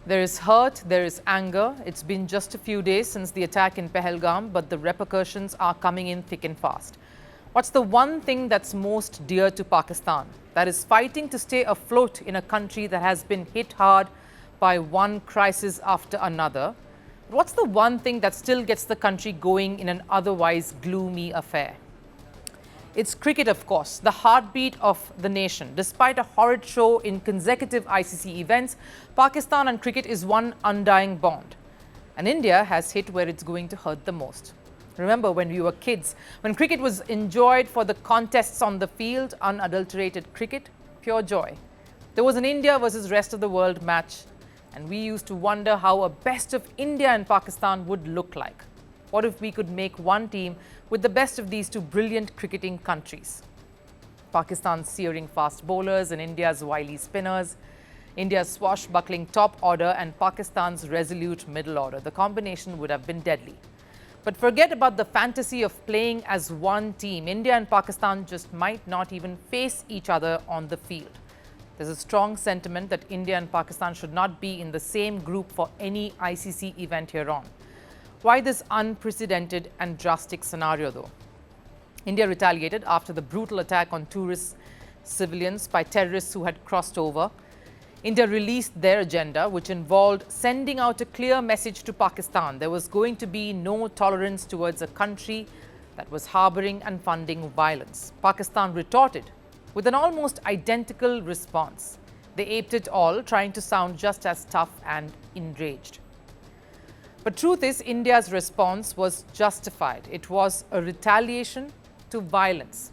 There is hurt, there is anger. It's been just a few days since the attack in Pahalgam, but the repercussions are coming in thick and fast. What's the one thing that's most dear to Pakistan? That is fighting to stay afloat in a country that has been hit hard by one crisis after another. What's the one thing that still gets the country going in an otherwise gloomy affair? It's cricket, of course, the heartbeat of the nation. Despite a horrid show in consecutive ICC events, Pakistan and cricket is one undying bond. And India has hit where it's going to hurt the most. Remember when we were kids, when cricket was enjoyed for the contests on the field, unadulterated cricket, pure joy. There was an India versus rest of the world match, and we used to wonder how a best of India and Pakistan would look like. What if we could make one team with the best of these two brilliant cricketing countries? Pakistan's searing fast bowlers and India's wily spinners, India's swashbuckling top order and Pakistan's resolute middle order. The combination would have been deadly. But forget about the fantasy of playing as one team. India and Pakistan just might not even face each other on the field. There's a strong sentiment that India and Pakistan should not be in the same group for any ICC event here on. Why this unprecedented and drastic scenario though? India retaliated after the brutal attack on tourist civilians by terrorists who had crossed over. India released their agenda, which involved sending out a clear message to Pakistan. There was going to be no tolerance towards a country that was harboring and funding violence. Pakistan retorted with an almost identical response. They aped it all, trying to sound just as tough and enraged. But truth is, India's response was justified. It was a retaliation to violence.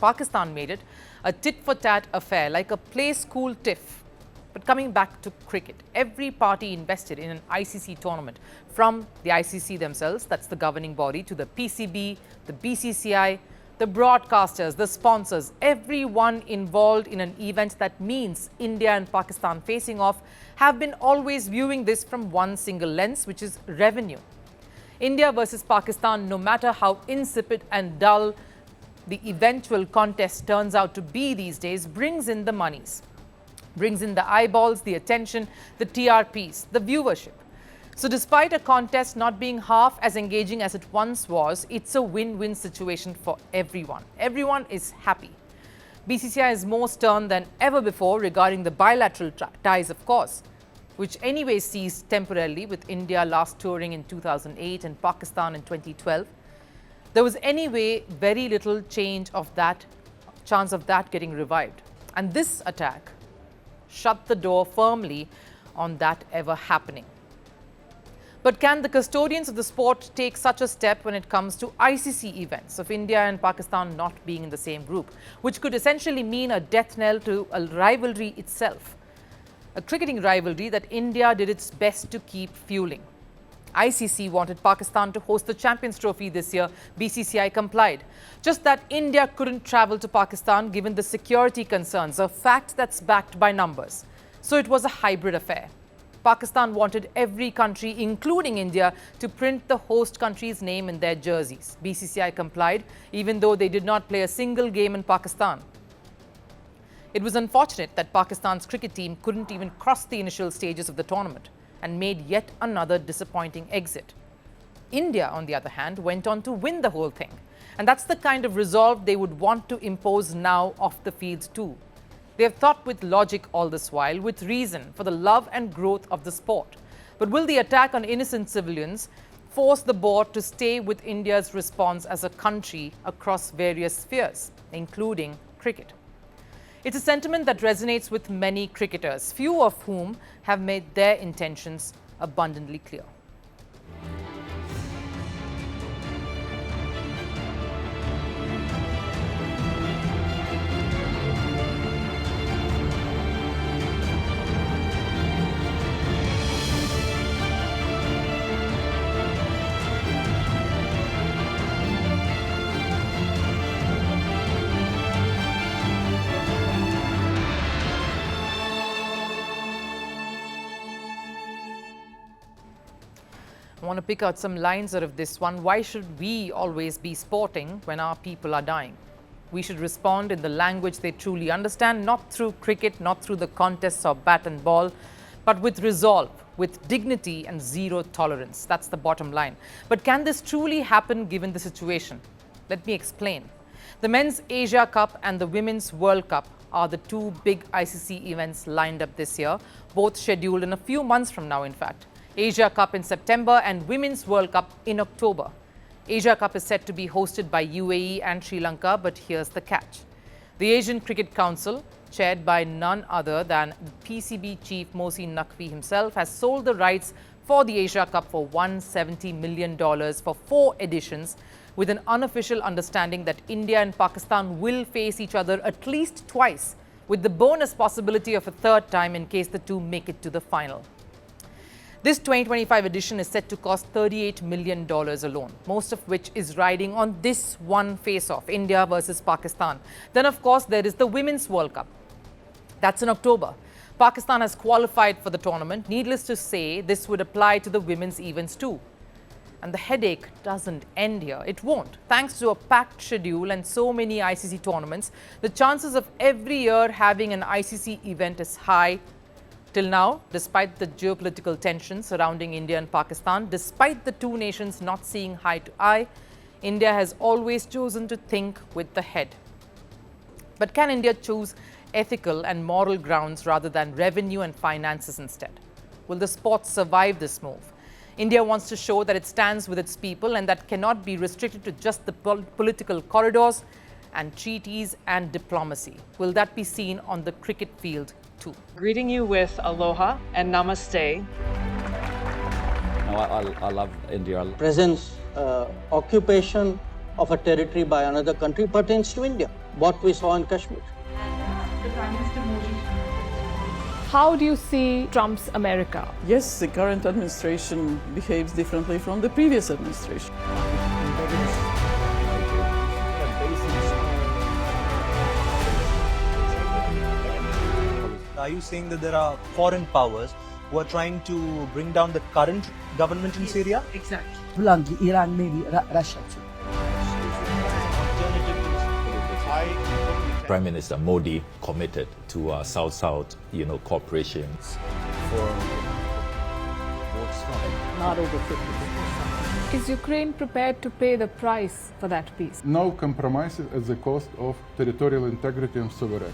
Pakistan made it a tit-for-tat affair, like a play-school tiff. But coming back to cricket, every party invested in an ICC tournament, from the ICC themselves, that's the governing body, to the PCB, the BCCI, the broadcasters, the sponsors, everyone involved in an event that means India and Pakistan facing off have been always viewing this from one single lens, which is revenue. India versus Pakistan, no matter how insipid and dull the eventual contest turns out to be these days, brings in the monies, brings in the eyeballs, the attention, the TRPs, the viewership. So despite a contest not being half as engaging as it once was, it's a win-win situation for everyone. Everyone is happy. BCCI is more stern than ever before regarding the bilateral ties, of course, which anyway ceased temporarily with India last touring in 2008 and Pakistan in 2012. There was anyway very little chance of that getting revived. And this attack shut the door firmly on that ever happening. But can the custodians of the sport take such a step when it comes to ICC events of India and Pakistan not being in the same group, which could essentially mean a death knell to a rivalry itself? A cricketing rivalry that India did its best to keep fueling. ICC wanted Pakistan to host the Champions Trophy this year. BCCI complied. Just that India couldn't travel to Pakistan given the security concerns, a fact that's backed by numbers. So it was a hybrid affair. Pakistan wanted every country, including India, to print the host country's name in their jerseys. BCCI complied, even though they did not play a single game in Pakistan. It was unfortunate that Pakistan's cricket team couldn't even cross the initial stages of the tournament and made yet another disappointing exit. India, on the other hand, went on to win the whole thing. And that's the kind of resolve they would want to impose now off the field too. They have thought with logic all this while, with reason, for the love and growth of the sport. But will the attack on innocent civilians force the board to stay with India's response as a country across various spheres, including cricket? It's a sentiment that resonates with many cricketers, few of whom have made their intentions abundantly clear. I want to pick out some lines out of this one. Why should we always be sporting when our people are dying? We should respond in the language they truly understand, not through cricket, not through the contests of bat and ball, but with resolve, with dignity and zero tolerance. That's the bottom line. But can this truly happen given the situation? Let me explain. The Men's Asia Cup and the Women's World Cup are the two big ICC events lined up this year, both scheduled in a few months from now, in fact. Asia Cup in September and Women's World Cup in October. Asia Cup is set to be hosted by UAE and Sri Lanka, but here's the catch. The Asian Cricket Council, chaired by none other than PCB chief Mohsin Naqvi himself, has sold the rights for the Asia Cup for $170 million for 4 editions, with an unofficial understanding that India and Pakistan will face each other at least twice, with the bonus possibility of a third time in case the two make it to the final. This 2025 edition is set to cost $38 million alone, most of which is riding on this one face-off, India versus Pakistan. Then, of course, there is the Women's World Cup. That's in October. Pakistan has qualified for the tournament. Needless to say, this would apply to the women's events too. And the headache doesn't end here. It won't. Thanks to a packed schedule and so many ICC tournaments, the chances of every year having an ICC event is high. Till now, despite the geopolitical tensions surrounding India and Pakistan, despite the two nations not seeing eye to eye, India has always chosen to think with the head. But can India choose ethical and moral grounds rather than revenue and finances instead? Will the sport survive this move? India wants to show that it stands with its people and that cannot be restricted to just the political corridors and treaties and diplomacy. Will that be seen on the cricket field too? Greeting you with aloha and namaste. No, I love India. Presence, occupation of a territory by another country pertains to India, what we saw in Kashmir. How do you see Trump's America? Yes, the current administration behaves differently from the previous administration. Are you saying that there are foreign powers who are trying to bring down the current government in Syria? Exactly. Iran, maybe Russia too. Prime Minister Modi committed to South-South, cooperation. Not over 50%. Is Ukraine prepared to pay the price for that peace? No compromises at the cost of territorial integrity and sovereignty.